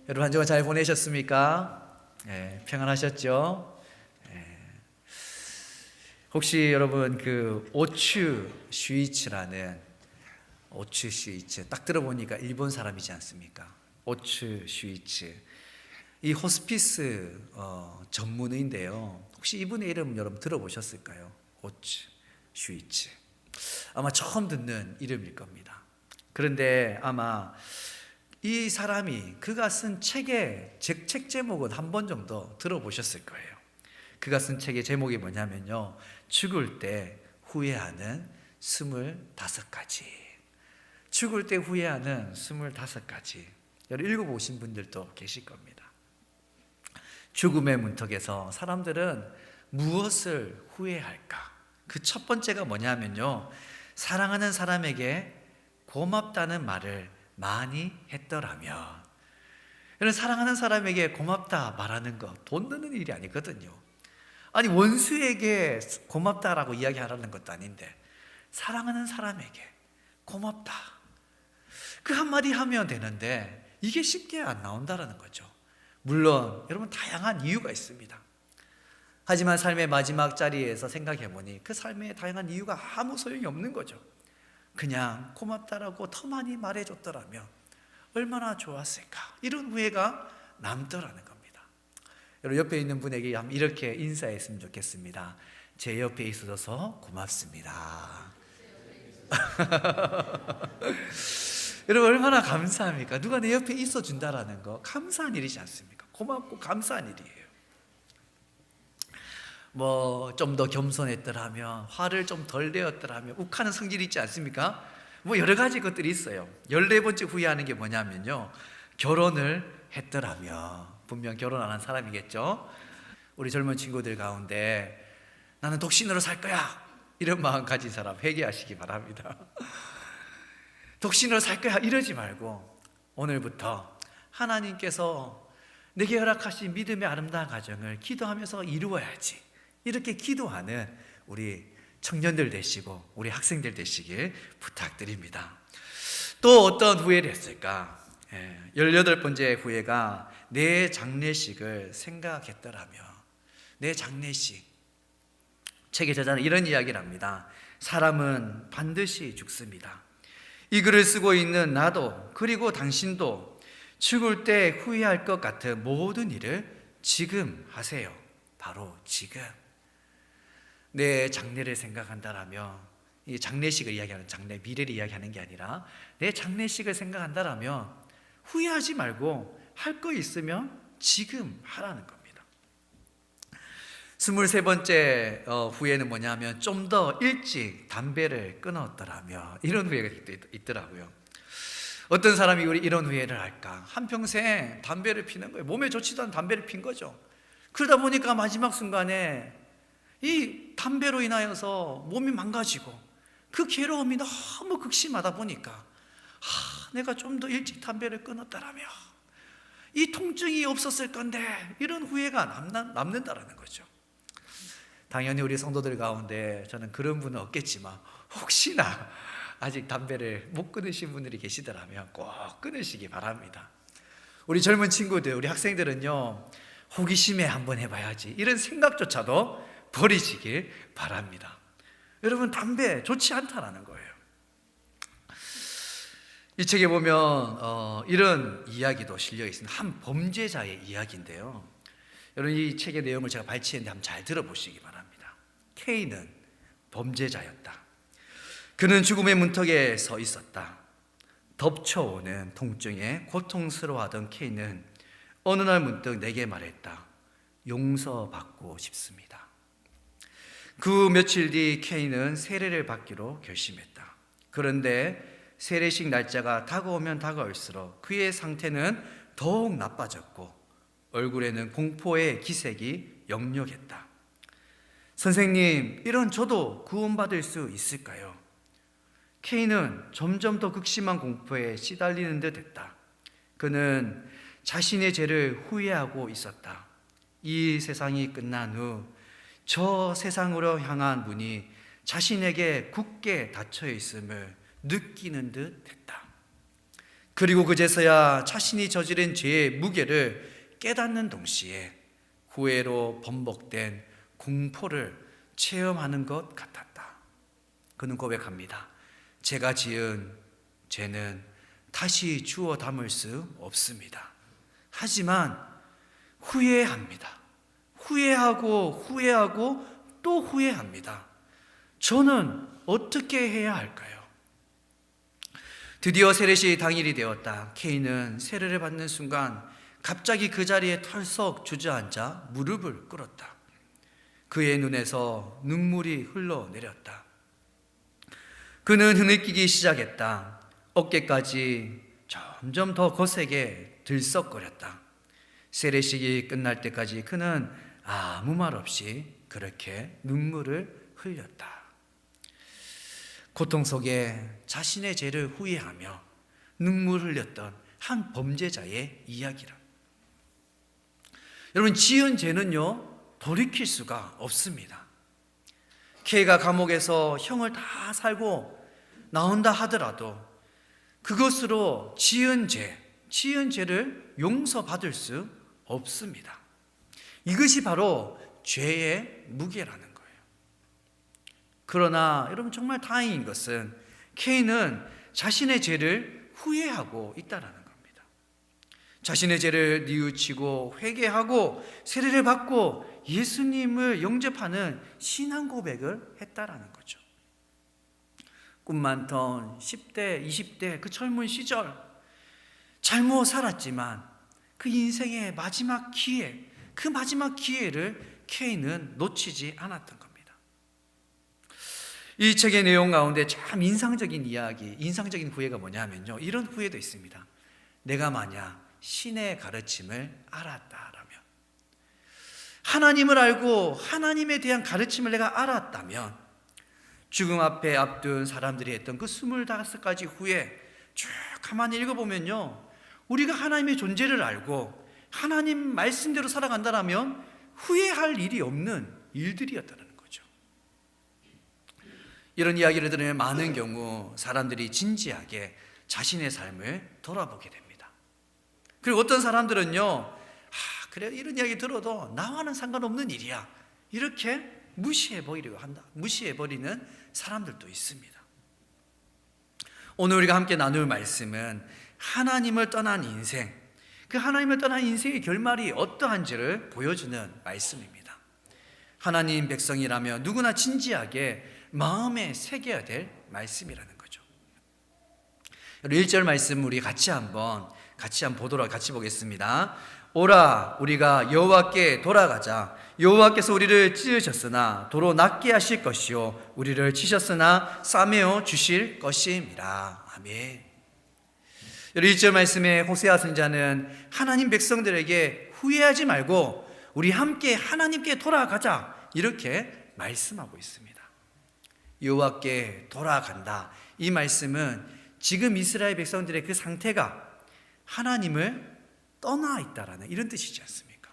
여러분 한 주간 잘 보내셨습니까? 평안하셨죠? 혹시 여러분 그 오츠 슈이츠라는 오츠 슈이츠 딱 들어보니까 일본 사람이지 않습니까? 오츠 슈이츠 이 호스피스 전문의인데요. 혹시 이분의 이름 여러분 들어보셨을까요? 오츠 슈이츠 아마 처음 듣는 이름일 겁니다. 그런데 아마 이 사람이 그가 쓴 책의 책 제목은 한 번 정도 들어보셨을 거예요. 그가 쓴 책의 제목이 뭐냐면요, 죽을 때 후회하는 25가지. 죽을 때 후회하는 25가지. 여러분 읽어보신 분들도 계실 겁니다. 죽음의 문턱에서 사람들은 무엇을 후회할까? 그 첫 번째가 뭐냐면요, 사랑하는 사람에게 고맙다는 말을 많이 했더라면. 여러분, 사랑하는 사람에게 고맙다 말하는 거 돈 드는 일이 아니거든요. 아니, 원수에게 고맙다라고 이야기하라는 것도 아닌데 사랑하는 사람에게 고맙다, 그 한마디 하면 되는데 이게 쉽게 안 나온다라는 거죠. 물론 여러분 다양한 이유가 있습니다. 하지만 삶의 마지막 자리에서 생각해보니 그 삶의 다양한 이유가 아무 소용이 없는 거죠. 그냥 고맙다라고 더 많이 말해줬더라면 얼마나 좋았을까, 이런 후회가 남더라는 겁니다. 여러분 옆에 있는 분에게 이렇게 인사했으면 좋겠습니다. 제 옆에 있어서 고맙습니다. 여러분 얼마나 감사합니까? 누가 내 옆에 있어준다라는 거 감사한 일이지 않습니까? 고맙고 감사한 일이에요. 뭐 좀 더 겸손했더라면, 화를 좀 덜 내었더라면, 욱하는 성질이 있지 않습니까? 뭐 여러 가지 것들이 있어요. 14번째 후회하는 게 뭐냐면요, 결혼을 했더라면. 분명 결혼 안 한 사람이겠죠. 우리 젊은 친구들 가운데 나는 독신으로 살 거야, 이런 마음 가진 사람 회개하시기 바랍니다. 독신으로 살 거야 이러지 말고 오늘부터 하나님께서 내게 허락하신 믿음의 아름다운 가정을 기도하면서 이루어야지, 이렇게 기도하는 우리 청년들 되시고 우리 학생들 되시길 부탁드립니다. 또 어떤 후회를 했을까? 18번째 후회가 내 장례식을 생각했더라며. 내 장례식. 책의 저자는 이런 이야기를 합니다. 사람은 반드시 죽습니다. 이 글을 쓰고 있는 나도 그리고 당신도 죽을 때 후회할 것 같은 모든 일을 지금 하세요. 바로 지금. 내 장례를 생각한다라면, 이 장례식을 이야기하는, 장례 미래를 이야기하는 게 아니라 내 장례식을 생각한다라면 후회하지 말고 할 거 있으면 지금 하라는 겁니다. 23번째 후회는 뭐냐면 좀 더 일찍 담배를 끊었더라며. 이런 후회가 있더라고요. 어떤 사람이 우리 이런 후회를 할까? 한평생 담배를 피는 거예요. 몸에 좋지도 않은 담배를 핀 거죠. 그러다 보니까 마지막 순간에 이 담배로 인하여서 몸이 망가지고 그 괴로움이 너무 극심하다 보니까 내가 좀 더 일찍 담배를 끊었더라면 이 통증이 없었을 건데, 이런 후회가 남는다라는 거죠. 당연히 우리 성도들 가운데 저는 그런 분은 없겠지만 혹시나 아직 담배를 못 끊으신 분들이 계시더라면 꼭 끊으시기 바랍니다. 우리 젊은 친구들, 우리 학생들은요, 호기심에 한번 해봐야지, 이런 생각조차도 버리시길 바랍니다. 여러분 담배 좋지 않다라는 거예요. 이 책에 보면 이런 이야기도 실려 있습니다. 한 범죄자의 이야기인데요. 여러분 이 책의 내용을 제가 발췌했는데 한번 잘 들어보시기 바랍니다. K는 범죄자였다. 그는 죽음의 문턱에 서 있었다. 덮쳐오는 통증에 고통스러워하던 K는 어느 날 문득 내게 말했다. 용서받고 싶습니다. 그 며칠 뒤 K는 세례를 받기로 결심했다. 그런데 세례식 날짜가 다가오면 다가올수록 그의 상태는 더욱 나빠졌고 얼굴에는 공포의 기색이 역력했다. 선생님, 이런 저도 구원받을 수 있을까요? K는 점점 더 극심한 공포에 시달리는 듯 했다. 그는 자신의 죄를 후회하고 있었다. 이 세상이 끝난 후 저 세상으로 향한 문이 자신에게 굳게 닫혀 있음을 느끼는 듯 했다. 그리고 그제서야 자신이 저지른 죄의 무게를 깨닫는 동시에 후회로 번복된 공포를 체험하는 것 같았다. 그는 고백합니다. 제가 지은 죄는 다시 주워 담을 수 없습니다. 하지만 후회합니다. 후회하고 또 후회합니다. 저는 어떻게 해야 할까요? 드디어 세례식 당일이 되었다. 케인은 세례를 받는 순간 갑자기 그 자리에 털썩 주저앉아 무릎을 꿇었다. 그의 눈에서 눈물이 흘러내렸다. 그는 흐느끼기 시작했다. 어깨까지 점점 더 거세게 들썩거렸다. 세례식이 끝날 때까지 그는 아무 말 없이 그렇게 눈물을 흘렸다. 고통 속에 자신의 죄를 후회하며 눈물 흘렸던 한 범죄자의 이야기라. 여러분, 지은 죄는요 돌이킬 수가 없습니다. K가 감옥에서 형을 다 살고 나온다 하더라도 그것으로 지은 죄를 용서받을 수 없습니다. 이것이 바로 죄의 무게라는 거예요. 그러나 여러분, 정말 다행인 것은 K는 자신의 죄를 후회하고 있다는 겁니다. 자신의 죄를 뉘우치고 회개하고 세례를 받고 예수님을 영접하는 신앙 고백을 했다라는 거죠. 꿈 많던 10대, 20대 그 젊은 시절 잘못 살았지만 그 인생의 마지막 기회, 그 마지막 기회를 K는 놓치지 않았던 겁니다. 이 책의 내용 가운데 참 인상적인 이야기, 인상적인 후회가 뭐냐면요, 이런 후회도 있습니다. 내가 만약 신의 가르침을 알았다라면, 하나님을 알고 하나님에 대한 가르침을 내가 알았다면, 죽음 앞에 앞둔 사람들이 했던 그 25가지 후회 쭉 가만히 읽어보면요, 우리가 하나님의 존재를 알고 하나님 말씀대로 살아간다면 후회할 일이 없는 일들이었다는 거죠. 이런 이야기를 들으면 많은 경우 사람들이 진지하게 자신의 삶을 돌아보게 됩니다. 그리고 어떤 사람들은요, 그래, 이런 이야기 들어도 나와는 상관없는 일이야, 이렇게 무시해버리는 사람들도 있습니다. 오늘 우리가 함께 나눌 말씀은 하나님을 떠난 인생, 그 하나님을 떠난 인생의 결말이 어떠한지를 보여주는 말씀입니다. 하나님 백성이라면 누구나 진지하게 마음에 새겨야 될 말씀이라는 거죠. 1절 말씀 우리 같이 한번 보겠습니다. 오라, 우리가 여호와께 돌아가자. 여호와께서 우리를 찢으셨으나 도로 낫게 하실 것이요 우리를 치셨으나 싸매어 주실 것임이라. 아멘. 1절 말씀에 호세아 선지자는 하나님 백성들에게 후회하지 말고 우리 함께 하나님께 돌아가자, 이렇게 말씀하고 있습니다. 여호와께 돌아간다, 이 말씀은 지금 이스라엘 백성들의 그 상태가 하나님을 떠나 있다라는 이런 뜻이지 않습니까?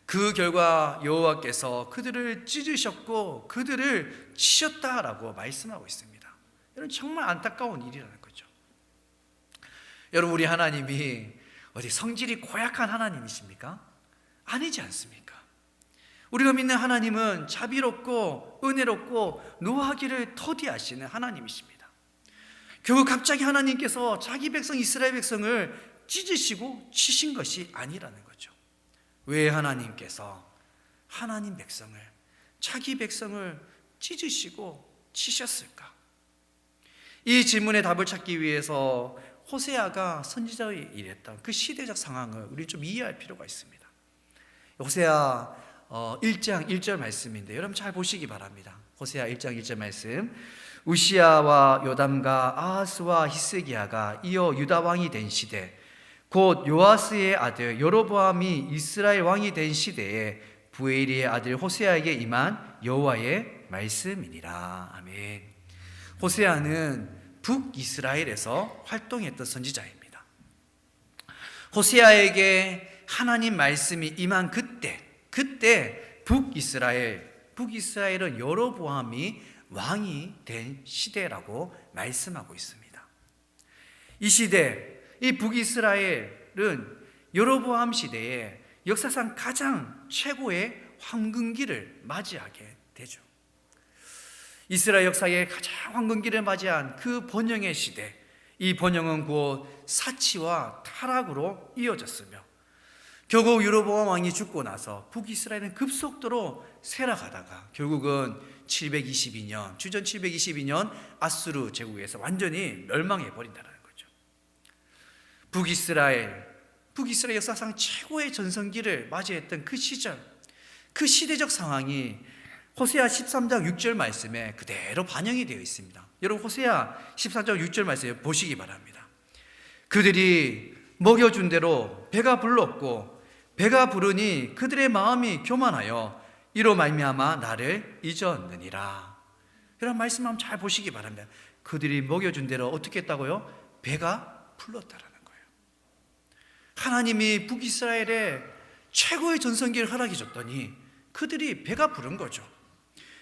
그 결과 여호와께서 그들을 찢으셨고 그들을 치셨다라고 말씀하고 있습니다. 이런 정말 안타까운 일이라는 거죠. 여러분, 우리 하나님이 어디 성질이 고약한 하나님이십니까? 아니지 않습니까? 우리가 믿는 하나님은 자비롭고 은혜롭고 노하기를 더디하시는 하나님이십니다. 결국 갑자기 하나님께서 자기 백성 이스라엘 백성을 찢으시고 치신 것이 아니라는 거죠. 왜 하나님께서 하나님 백성을, 자기 백성을 찢으시고 치셨을까? 이 질문에 답을 찾기 위해서 호세아가 선지자의 일했던 그 시대적 상황을 우리 좀 이해할 필요가 있습니다. 호세아 1장 1절 말씀인데 여러분 잘 보시기 바랍니다. 호세아 1장 1절 말씀. 우시야와 요담과 아하스와 히스기야가 이어 유다 왕이 된 시대, 곧 요아스의 아들 여로보암이 이스라엘 왕이 된 시대에 부에리의 아들 호세아에게 임한 여호와의 말씀이니라. 아멘. 호세아는 북이스라엘에서 활동했던 선지자입니다. 호세아에게 하나님 말씀이 임한 그때 북이스라엘은 여로보암이 왕이 된 시대라고 말씀하고 있습니다. 이 시대, 이 북이스라엘은 여로보암 시대에 역사상 가장 최고의 황금기를 맞이하게 되죠. 이스라엘 역사의 가장 황금기를 맞이한 그 번영의 시대, 이 번영은 곧 사치와 타락으로 이어졌으며 결국 여로보암 왕이 죽고 나서 북이스라엘은 급속도로 쇠락하다가 결국은 722년, 주전 722년 아수르 제국에서 완전히 멸망해 버린다는 거죠. 북이스라엘 역사상 최고의 전성기를 맞이했던 그 시절, 그 시대적 상황이 호세아 13장 6절 말씀에 그대로 반영이 되어 있습니다. 여러분 호세아 13장 6절 말씀 보시기 바랍니다. 그들이 먹여준 대로 배가 불렀고 배가 부르니 그들의 마음이 교만하여 이로 말미암아 나를 잊었느니라. 이런 말씀 한번 잘 보시기 바랍니다. 그들이 먹여준 대로 어떻게 했다고요? 배가 불렀다라는 거예요. 하나님이 북이스라엘에 최고의 전성기를 허락해 줬더니 그들이 배가 부른 거죠.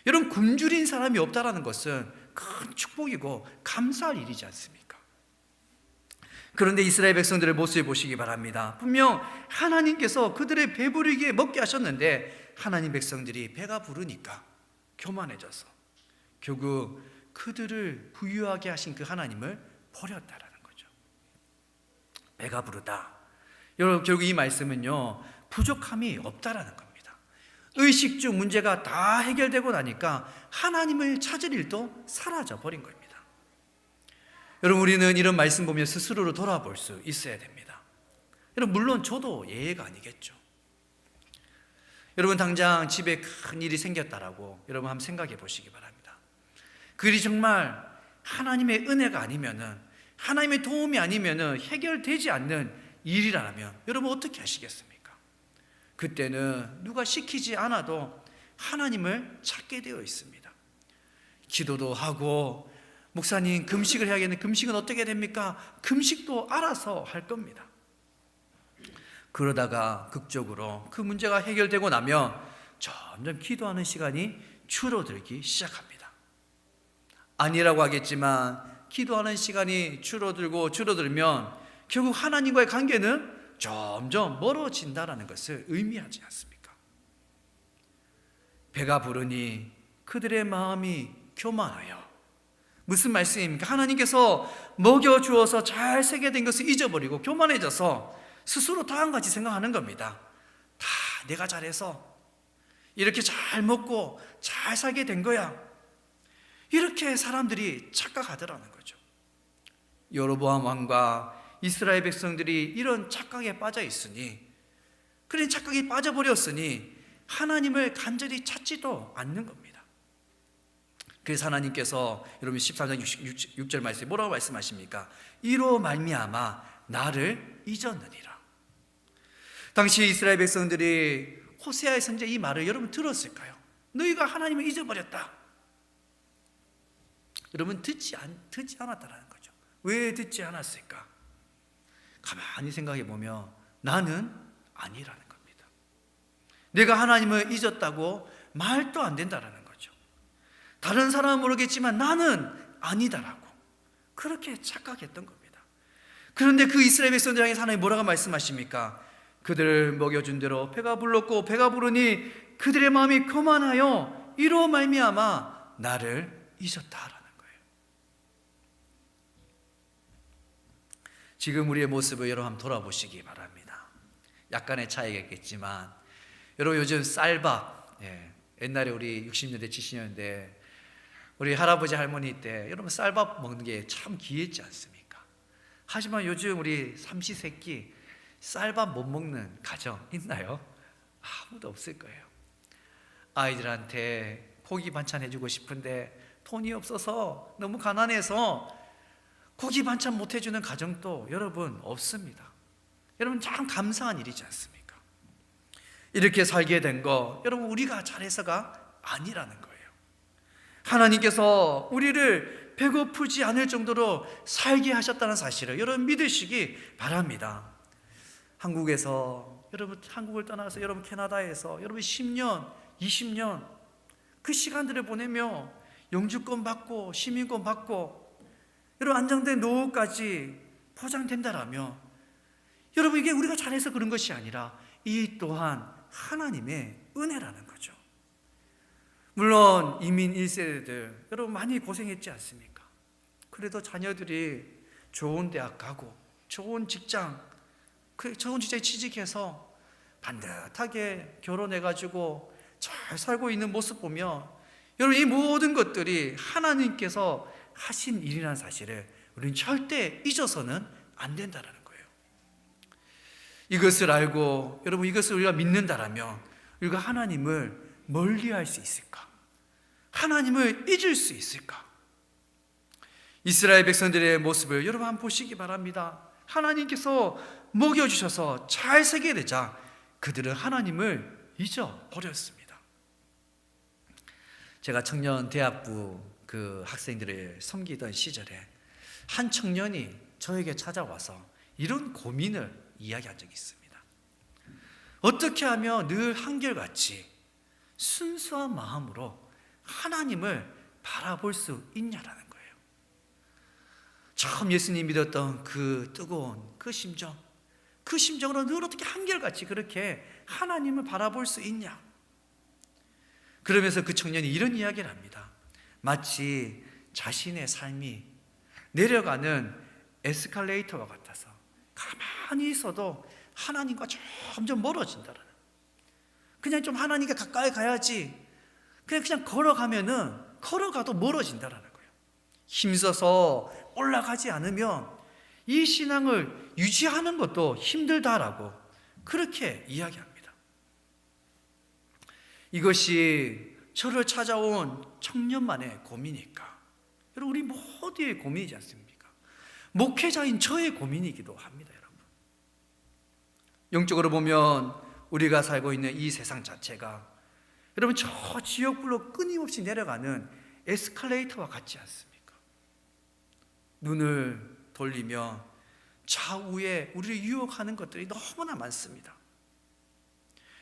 여러분 굶주린 사람이 없다라는 것은 큰 축복이고 감사할 일이지 않습니까? 그런데 이스라엘 백성들의 모습을 보시기 바랍니다. 분명 하나님께서 그들의 배부르게 먹게 하셨는데 하나님 백성들이 배가 부르니까 교만해져서 결국 그들을 부유하게 하신 그 하나님을 버렸다라는 거죠. 배가 부르다. 여러분 결국 이 말씀은요 부족함이 없다라는 겁니다. 의식주 문제가 다 해결되고 나니까 하나님을 찾을 일도 사라져 버린 겁니다. 여러분 우리는 이런 말씀 보면 스스로를 돌아볼 수 있어야 됩니다. 여러분 물론 저도 예외가 아니겠죠. 여러분 당장 집에 큰 일이 생겼다라고 여러분 한번 생각해 보시기 바랍니다. 그 일이 정말 하나님의 은혜가 아니면은 하나님의 도움이 아니면은 해결되지 않는 일이라면 여러분 어떻게 하시겠습니까? 그때는 누가 시키지 않아도 하나님을 찾게 되어 있습니다. 기도도 하고 목사님 금식을 해야겠는데 금식은 어떻게 됩니까? 금식도 알아서 할 겁니다. 그러다가 극적으로 그 문제가 해결되고 나면 점점 기도하는 시간이 줄어들기 시작합니다. 아니라고 하겠지만 기도하는 시간이 줄어들면 결국 하나님과의 관계는 점점 멀어진다는 것을 의미하지 않습니까? 배가 부르니 그들의 마음이 교만하여. 무슨 말씀입니까? 하나님께서 먹여주어서 잘 살게 된 것을 잊어버리고 교만해져서 스스로 다음같이 생각하는 겁니다. 다 내가 잘해서 이렇게 잘 먹고 잘 살게 된 거야. 이렇게 사람들이 착각하더라는 거죠. 여로보암 왕과 이스라엘 백성들이 이런 착각에 빠져 있으니, 그런 착각에 빠져버렸으니 하나님을 간절히 찾지도 않는 겁니다. 그래서 하나님께서 여러분 13장 6절 말씀에 뭐라고 말씀하십니까? 이로 말미암아 나를 잊었느니라. 당시 이스라엘 백성들이 호세아의 선지자 이 말을 여러분 들었을까요? 너희가 하나님을 잊어버렸다. 여러분 듣지 않았다라는 거죠. 왜 듣지 않았을까? 가만히 생각해 보면 나는 아니라는 겁니다. 내가 하나님을 잊었다고 말도 안 된다라는 거죠. 다른 사람은 모르겠지만 나는 아니다라고 그렇게 착각했던 겁니다. 그런데 그 이스라엘 백성들 향해서 하나님 뭐라고 말씀하십니까? 그들을 먹여준 대로 배가 불렀고 배가 부르니 그들의 마음이 교만하여 이로 말미암아 나를 잊었다라는 거예요. 지금 우리의 모습을 여러분 한번 돌아보시기 바랍니다. 약간의 차이가 있겠지만 여러분 요즘 쌀밥, 옛날에 우리 60년대 70년대 우리 할아버지 할머니 때 여러분 쌀밥 먹는 게 참 귀했지 않습니까? 하지만 요즘 우리 삼시세끼 쌀밥 못 먹는 가정 있나요? 아무도 없을 거예요. 아이들한테 고기 반찬 해주고 싶은데 돈이 없어서 너무 가난해서 고기 반찬 못 해주는 가정도 여러분 없습니다. 여러분 참 감사한 일이지 않습니까? 이렇게 살게 된 거 여러분 우리가 잘해서가 아니라는 거예요. 하나님께서 우리를 배고프지 않을 정도로 살게 하셨다는 사실을 여러분 믿으시기 바랍니다. 한국에서 여러분 한국을 떠나서 여러분 캐나다에서 여러분 10년, 20년 그 시간들을 보내며 영주권 받고 시민권 받고 여러분 안정된 노후까지 보장된다라면 여러분, 이게 우리가 잘해서 그런 것이 아니라 이 또한 하나님의 은혜라는 거죠. 물론 이민 1세대들 여러분 많이 고생했지 않습니까? 그래도 자녀들이 좋은 대학 가고 좋은 직장에 취직해서 반듯하게 결혼해가지고 잘 살고 있는 모습 보면 여러분, 이 모든 것들이 하나님께서 하신 일이라는 사실을 우리는 절대 잊어서는 안 된다는 거예요. 이것을 알고 여러분, 이것을 우리가 믿는다라면 우리가 하나님을 멀리할 수 있을까? 하나님을 잊을 수 있을까? 이스라엘 백성들의 모습을 여러분 한번 보시기 바랍니다. 하나님께서 먹여주셔서 잘 살게 되자 그들은 하나님을 잊어버렸습니다. 제가 청년 대학부 그 학생들을 섬기던 시절에 한 청년이 저에게 찾아와서 이런 고민을 이야기한 적이 있습니다. 어떻게 하면 늘 한결같이 순수한 마음으로 하나님을 바라볼 수 있냐라는 거예요. 처음 예수님 믿었던 그 뜨거운 그 심정으로 늘 어떻게 한결같이 그렇게 하나님을 바라볼 수 있냐. 그러면서 그 청년이 이런 이야기를 합니다. 마치 자신의 삶이 내려가는 에스컬레이터와 같아서 가만히 있어도 하나님과 점점 멀어진다라는, 그냥 좀 하나님께 가까이 가야지 그냥 걸어가도 멀어진다라는 거예요. 힘써서 올라가지 않으면 이 신앙을 유지하는 것도 힘들다라고 그렇게 이야기합니다. 이것이 저를 찾아온 청년만의 고민일까? 여러분, 우리 모두의 고민이지 않습니까? 목회자인 저의 고민이기도 합니다. 여러분, 영적으로 보면 우리가 살고 있는 이 세상 자체가 여러분 저 지옥불로 끊임없이 내려가는 에스컬레이터와 같지 않습니까? 눈을 돌리면 좌우에 우리를 유혹하는 것들이 너무나 많습니다.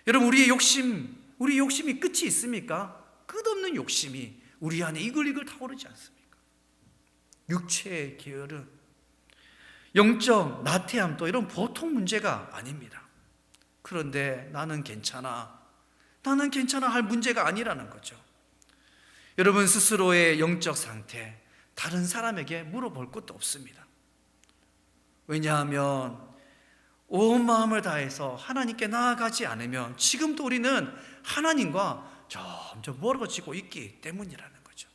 여러분, 우리의 욕심이 끝이 있습니까? 끝없는 욕심이 우리 안에 이글이글 타오르지 않습니까? 육체의 게으름, 영적 나태함도 이런 보통 문제가 아닙니다. 그런데 나는 괜찮아 할 문제가 아니라는 거죠. 여러분 스스로의 영적 상태 다른 사람에게 물어볼 것도 없습니다. 왜냐하면 온 마음을 다해서 하나님께 나아가지 않으면 지금도 우리는 하나님과 점점 멀어지고 있기 때문이라는 거죠.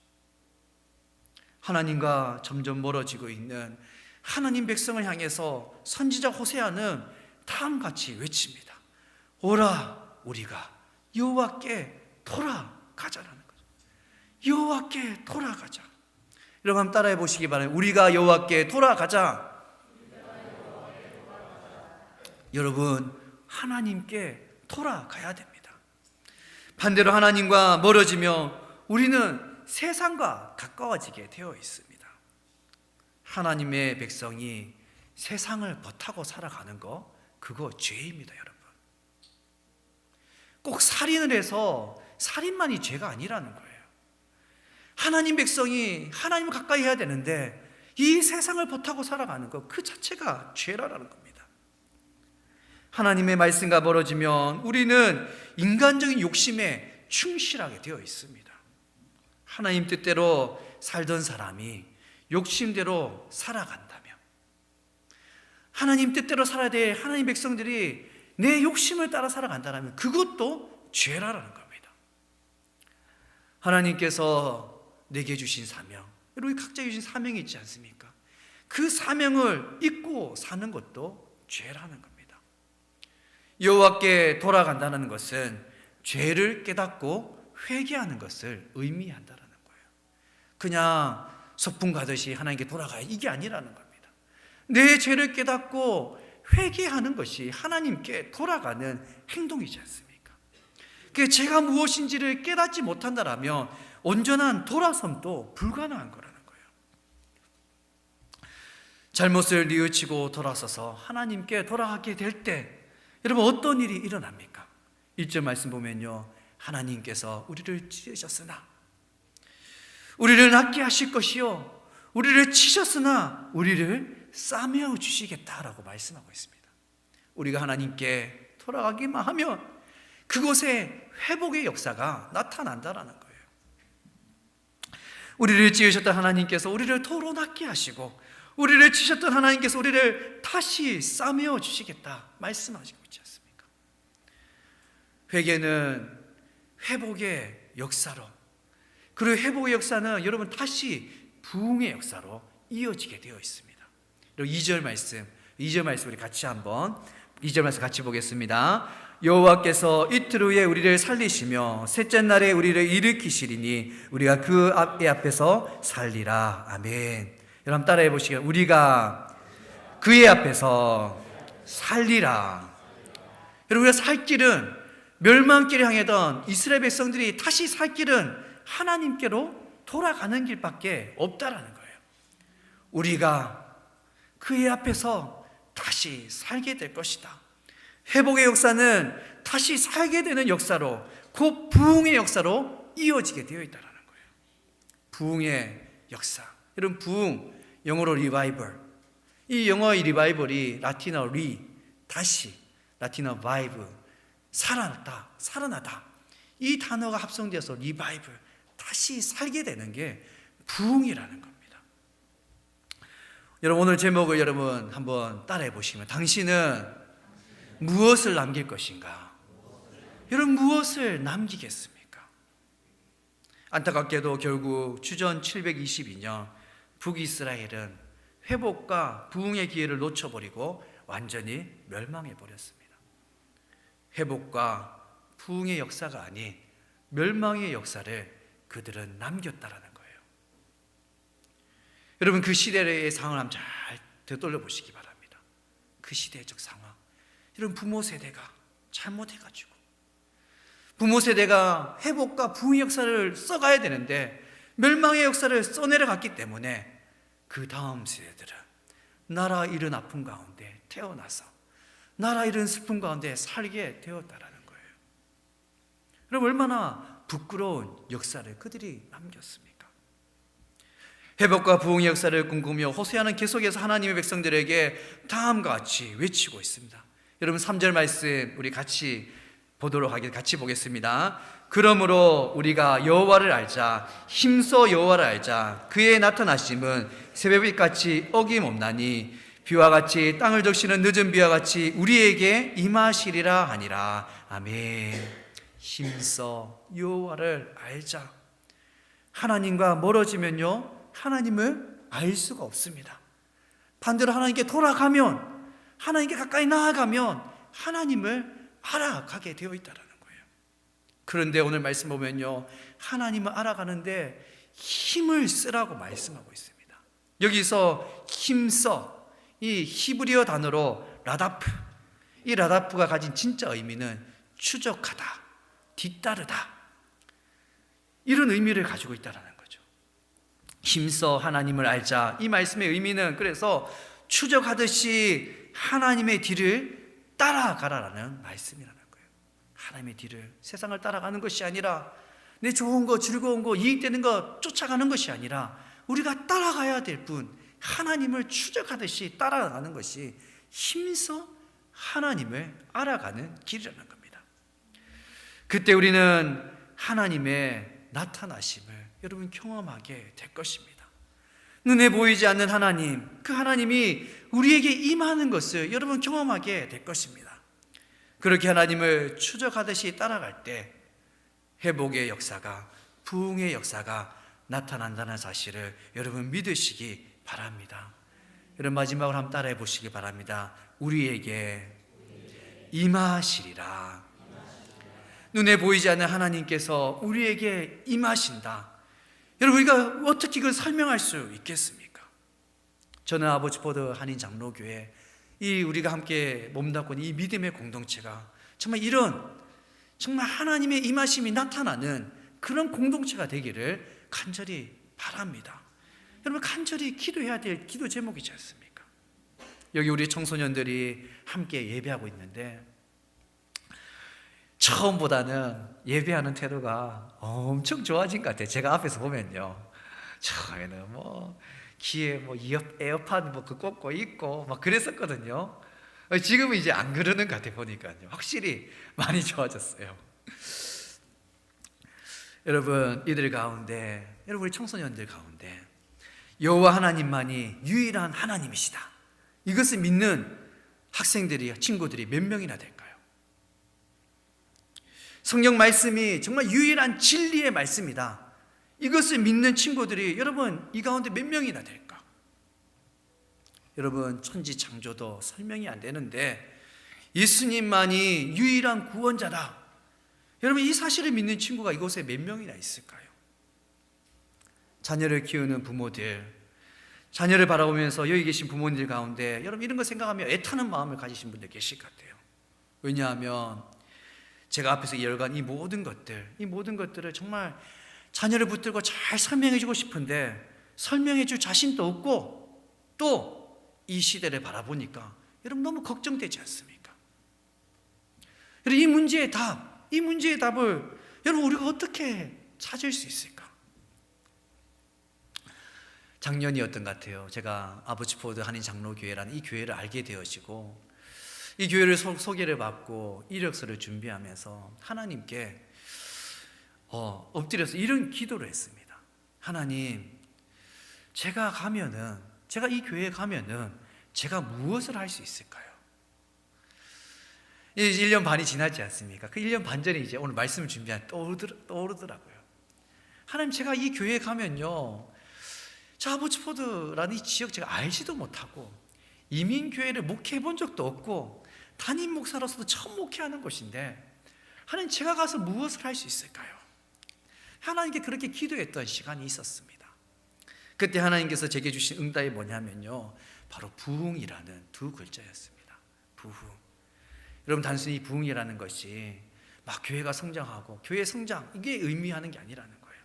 하나님과 점점 멀어지고 있는 하나님 백성을 향해서 선지자 호세아는 다음같이 외칩니다. 오라, 우리가 여호와께 돌아가자라는 거죠. 여호와께 돌아가자. 여러분 한번 따라해 보시기 바랍니다. 우리가 여호와께 돌아가자. 여러분, 하나님께 돌아가야 됩니다. 반대로 하나님과 멀어지면 우리는 세상과 가까워지게 되어 있습니다. 하나님의 백성이 세상을 버타고 살아가는 거, 그거 죄입니다. 여러분, 꼭 살인을 해서 살인만이 죄가 아니라는 거예요. 하나님 백성이 하나님을 가까이 해야 되는데 이 세상을 버타고 살아가는 것, 그 자체가 죄라는 겁니다. 하나님의 말씀과 멀어지면 우리는 인간적인 욕심에 충실하게 되어 있습니다. 하나님 뜻대로 살던 사람이 욕심대로 살아간다면, 하나님 뜻대로 살아야 될 하나님 백성들이 내 욕심을 따라 살아간다면 그것도 죄라는 겁니다. 하나님께서 내게 주신 사명, 여러분 각자 주신 사명이 있지 않습니까? 그 사명을 잊고 사는 것도 죄라는 겁니다. 여호와께 돌아간다는 것은 죄를 깨닫고 회개하는 것을 의미한다는 거예요. 그냥 소풍 가듯이 하나님께 돌아가야, 이게 아니라는 겁니다. 내 죄를 깨닫고 회개하는 것이 하나님께 돌아가는 행동이지 않습니까? 그 제가 무엇인지를 깨닫지 못한다라면 온전한 돌아섬도 불가능한 거라는 거예요. 잘못을 뉘우치고 돌아서서 하나님께 돌아가게 될 때 여러분 어떤 일이 일어납니까? 1절 말씀 보면요, 하나님께서 우리를 찢으셨으나 우리를 낫게 하실 것이요 우리를 치셨으나 우리를 싸매어 주시겠다라고 말씀하고 있습니다. 우리가 하나님께 돌아가기만 하면 그곳에 회복의 역사가 나타난다라는 거예요. 우리를 지으셨던 하나님께서 우리를 토론하게 하시고, 우리를 지으셨던 하나님께서 우리를 다시 싸매어 주시겠다 말씀하시고 있지 않습니까? 회개는 회복의 역사로, 그리고 회복의 역사는 여러분 다시 부흥의 역사로 이어지게 되어 있습니다. 그리고 2절 말씀 우리 같이 한번 2절 말씀 같이 보겠습니다. 여호와께서 이틀 후에 우리를 살리시며 셋째 날에 우리를 일으키시리니 우리가 그 앞에서 살리라. 아멘. 여러분 따라해 보시겠어요? 우리가 그의 앞에서 살리라. 여러분, 우리가 살 길은, 멸망길을 향하던 이스라엘 백성들이 다시 살 길은 하나님께로 돌아가는 길밖에 없다라는 거예요. 우리가 그의 앞에서 다시 살게 될 것이다. 회복의 역사는 다시 살게 되는 역사로, 곧 부흥의 역사로 이어지게 되어 있다는 거예요. 부흥의 역사. 여러분, 부흥, 영어로 리바이벌. 이 영어의 리바이벌이 라틴어 다시, 라틴어 바이브, 살아나다. 이 단어가 합성되어서 리바이벌, 다시 살게 되는 게 부흥이라는 겁니다. 여러분, 오늘 제목을 여러분 한번 따라해 보시면, 당신은 무엇을 남길 것인가? 여러분, 무엇을 남기겠습니까? 안타깝게도 결국 주전 722년 북이스라엘은 회복과 부흥의 기회를 놓쳐버리고 완전히 멸망해 버렸습니다. 회복과 부흥의 역사가 아닌 멸망의 역사를 그들은 남겼다라는 거예요. 여러분, 그 시대의 상황을 한번 잘 되돌려 보시기 바랍니다. 그 시대적 상황. 이런 부모 세대가 잘못해가지고, 부모 세대가 회복과 부흥의 역사를 써가야 되는데 멸망의 역사를 써내려갔기 때문에 그 다음 세대들은 나라 잃은 아픔 가운데 태어나서 나라 잃은 슬픔 가운데 살게 되었다라는 거예요. 그럼 얼마나 부끄러운 역사를 그들이 남겼습니까? 회복과 부흥의 역사를 꿈꾸며 호세아는 계속해서 하나님의 백성들에게 다음과 같이 외치고 있습니다. 여러분, 3절 말씀 우리 같이 같이 보겠습니다. 그러므로 우리가 여호와를 알자, 힘써 여호와를 알자. 그의 나타나심은 새벽빛같이 어김없나니 비와 같이 땅을 적시는 늦은 비와 같이 우리에게 임하시리라 하니라. 아멘. 힘써 여호와를 알자. 하나님과 멀어지면요, 하나님을 알 수가 없습니다. 반대로 하나님께 돌아가면, 하나님께 가까이 나아가면 하나님을 알아가게 되어 있다는 거예요. 그런데 오늘 말씀 보면요, 하나님을 알아가는데 힘을 쓰라고 말씀하고 있습니다. 여기서 힘써, 이 히브리어 단어로 라다프, 이 라다프가 가진 진짜 의미는 추적하다, 뒤따르다, 이런 의미를 가지고 있다는 거죠. 힘써 하나님을 알자. 이 말씀의 의미는 그래서 추적하듯이 하나님의 뒤를 따라가라라는 말씀이라는 거예요. 하나님의 뒤를, 세상을 따라가는 것이 아니라, 내 좋은 거, 즐거운 거, 이익되는 거 쫓아가는 것이 아니라 우리가 따라가야 될 분, 하나님을 추적하듯이 따라가는 것이 힘써 하나님을 알아가는 길이라는 겁니다. 그때 우리는 하나님의 나타나심을 여러분 경험하게 될 것입니다. 눈에 보이지 않는 하나님, 그 하나님이 우리에게 임하는 것을 여러분 경험하게 될 것입니다. 그렇게 하나님을 추적하듯이 따라갈 때 회복의 역사가, 부흥의 역사가 나타난다는 사실을 여러분 믿으시기 바랍니다. 여러분, 마지막으로 한번 따라해 보시기 바랍니다. 우리에게 임하시리라. 눈에 보이지 않는 하나님께서 우리에게 임하신다. 여러분, 우리가 어떻게 이걸 설명할 수 있겠습니까? 저는 아버지포드 한인 장로교회, 이 우리가 함께 몸담고 있는 이 믿음의 공동체가 정말 하나님의 임하심이 나타나는 그런 공동체가 되기를 간절히 바랍니다. 여러분, 간절히 기도해야 될 기도 제목이지 않습니까? 여기 우리 청소년들이 함께 예배하고 있는데 처음보다는 예배하는 태도가 엄청 좋아진 것 같아요. 제가 앞에서 보면요, 처음에는 귀에 뭐 에어팟 뭐 그 꽂고 있고 막 그랬었거든요. 지금은 이제 안 그러는 것 같아 보니까요. 확실히 많이 좋아졌어요. 여러분, 이들 가운데, 여러분 우리 청소년들 가운데 여호와 하나님만이 유일한 하나님이시다, 이것을 믿는 학생들이, 친구들이 몇 명이나 될까요? 성경 말씀이 정말 유일한 진리의 말씀이다, 이것을 믿는 친구들이 여러분 이 가운데 몇 명이나 될까? 여러분, 천지 창조도 설명이 안 되는데 예수님만이 유일한 구원자다, 여러분 이 사실을 믿는 친구가 이곳에 몇 명이나 있을까요? 자녀를 키우는 부모들, 자녀를 바라보면서 여기 계신 부모님들 가운데 여러분 이런 거 생각하며 애타는 마음을 가지신 분들 계실 것 같아요. 왜냐하면 제가 앞에서 열간 이 모든 것들을 정말 자녀를 붙들고 잘 설명해 주고 싶은데 설명해 줄 자신도 없고 또 이 시대를 바라보니까 여러분 너무 걱정되지 않습니까? 여러분 이 문제의 답을 여러분 우리가 어떻게 찾을 수 있을까? 작년이었던 것 같아요. 제가 아버지포드 한인 장로교회라는 이 교회를 알게 되어지고 이 교회를 소개를 받고 이력서를 준비하면서 하나님께 엎드려서 이런 기도를 했습니다. 하나님, 제가 이 교회에 가면은 제가 무엇을 할 수 있을까요? 이제 1년 반이 지났지 않습니까? 그 1년 반 전에 이제 오늘 말씀을 준비한 떠오르더라고요. 하나님, 제가 이 교회에 가면요, 저 아버지포드라는 이 지역 제가 알지도 못하고 이민교회를 목회해 본 적도 없고 담임 목사로서도 처음 목회하는 곳인데 하나님, 제가 가서 무엇을 할 수 있을까요? 하나님께 그렇게 기도했던 시간이 있었습니다. 그때 하나님께서 제게 주신 응답이 뭐냐면요, 바로 부흥이라는 두 글자였습니다. 부흥. 여러분, 단순히 부흥이라는 것이 막 교회가 성장하고 교회 성장, 이게 의미하는 게 아니라는 거예요.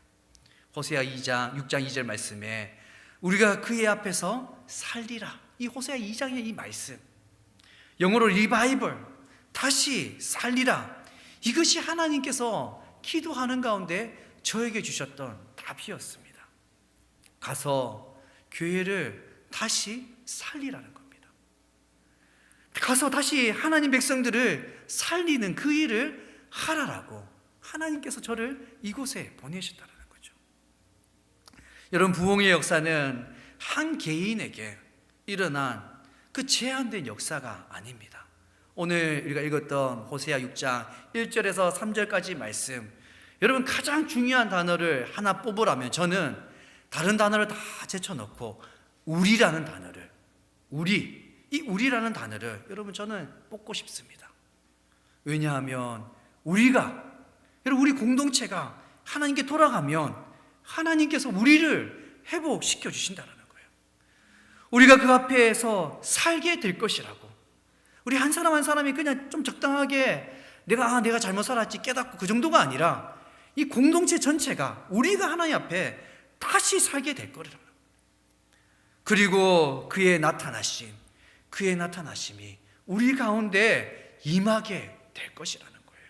호세아 6장 2절 말씀에 우리가 그의 앞에서 살리라, 이 호세아 2장의 이 말씀, 영어로 리바이벌, 다시 살리라, 이것이 하나님께서 기도하는 가운데 저에게 주셨던 답이었습니다. 가서 교회를 다시 살리라는 겁니다. 가서 다시 하나님 백성들을 살리는 그 일을 하라라고 하나님께서 저를 이곳에 보내셨다는 거죠. 여러분, 부흥의 역사는 한 개인에게 일어난 그 제한된 역사가 아닙니다. 오늘 우리가 읽었던 호세아 6장 1절에서 3절까지 말씀, 여러분 가장 중요한 단어를 하나 뽑으라면 저는 다른 단어를 다 제쳐놓고 우리라는 단어를, 이 우리라는 단어를 여러분 저는 뽑고 싶습니다. 왜냐하면 우리 공동체가 하나님께 돌아가면 하나님께서 우리를 회복시켜 주신다는 거예요. 우리가 그 앞에서 살게 될 것이라고. 우리 한 사람 한 사람이 그냥 좀 적당하게 내가 잘못 살았지 깨닫고 그 정도가 아니라 이 공동체 전체가 우리가 하나님 앞에 다시 살게 될 거라고. 그리고 그의 나타나심이 우리 가운데 임하게 될 것이라는 거예요.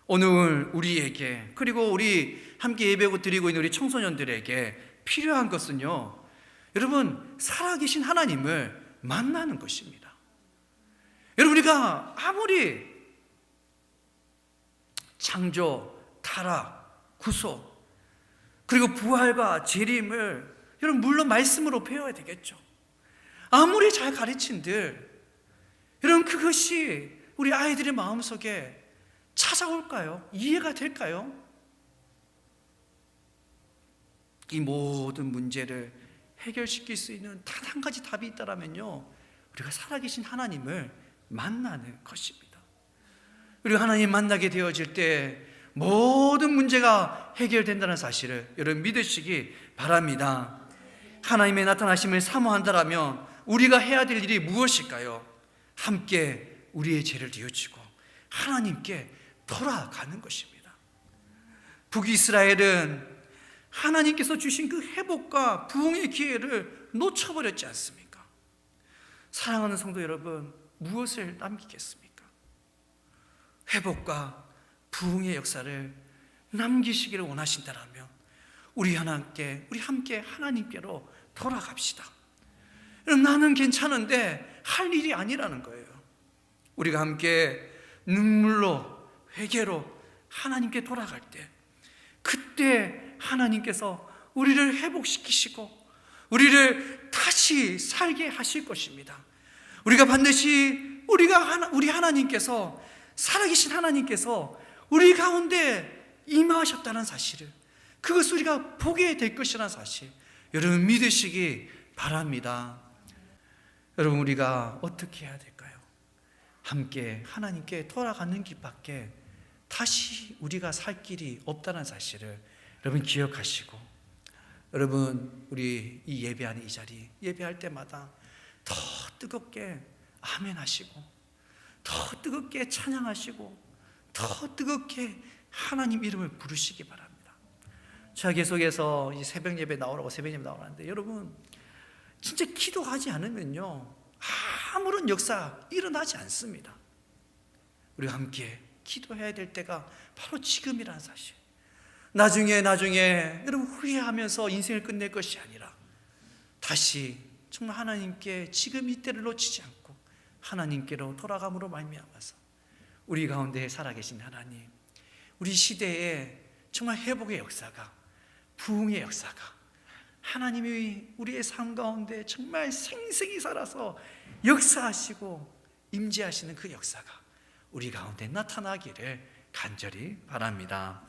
오늘 우리에게, 그리고 우리 함께 예배 드리고 있는 우리 청소년들에게 필요한 것은요, 여러분 살아계신 하나님을 만나는 것입니다. 여러분, 우리가 아무리 창조, 타락, 구속, 그리고 부활과 재림을 여러분 물론 말씀으로 배워야 되겠죠. 아무리 잘 가르친들 여러분 그것이 우리 아이들의 마음속에 찾아올까요? 이해가 될까요? 이 모든 문제를 해결시킬 수 있는 단 한 가지 답이 있다면요, 우리가 살아계신 하나님을 만나는 것입니다. 우리가 하나님 만나게 되어질 때 모든 문제가 해결된다는 사실을 여러분 믿으시기 바랍니다. 하나님의 나타나심을 사모한다라면 우리가 해야 될 일이 무엇일까요? 함께 우리의 죄를 뉘우치고 하나님께 돌아가는 것입니다. 북이스라엘은 하나님께서 주신 그 회복과 부흥의 기회를 놓쳐버렸지 않습니까? 사랑하는 성도 여러분, 무엇을 남기겠습니까? 회복과 부흥의 역사를 남기시기를 원하신다라면 우리 함께 하나님께로 돌아갑시다. 여러분, 나는 괜찮은데 할 일이 아니라는 거예요. 우리가 함께 눈물로 회개로 하나님께 돌아갈 때, 그때 하나님께서 우리를 회복시키시고 우리를 다시 살게 하실 것입니다. 우리가 반드시 우리 하나님께서, 살아계신 하나님께서 우리 가운데 임하셨다는 사실을, 그것을 우리가 보게 될 것이라는 사실, 여러분 믿으시기 바랍니다. 여러분, 우리가 어떻게 해야 될까요? 함께 하나님께 돌아가는 길밖에 다시 우리가 살 길이 없다는 사실을 여러분 기억하시고, 여러분 우리 이 예배하는 이 자리, 예배할 때마다 더 뜨겁게 아멘 하시고, 더 뜨겁게 찬양하시고, 더 뜨겁게 하나님 이름을 부르시기 바랍니다. 제가 계속해서 이 새벽 예배 나오라고 새벽 예배 나오는데, 여러분 진짜 기도하지 않으면요 아무런 역사 일어나지 않습니다. 우리가 함께 기도해야 될 때가 바로 지금이라는 사실, 나중에 여러분 후회하면서 인생을 끝낼 것이 아니라 다시 정말 하나님께 지금 이때를 놓치지 않고 하나님께로 돌아감으로 말미암아서 우리 가운데 살아계신 하나님, 우리 시대에 정말 회복의 역사가, 부흥의 역사가, 하나님이 우리의 삶 가운데 정말 생생히 살아서 역사하시고 임재하시는 그 역사가 우리 가운데 나타나기를 간절히 바랍니다.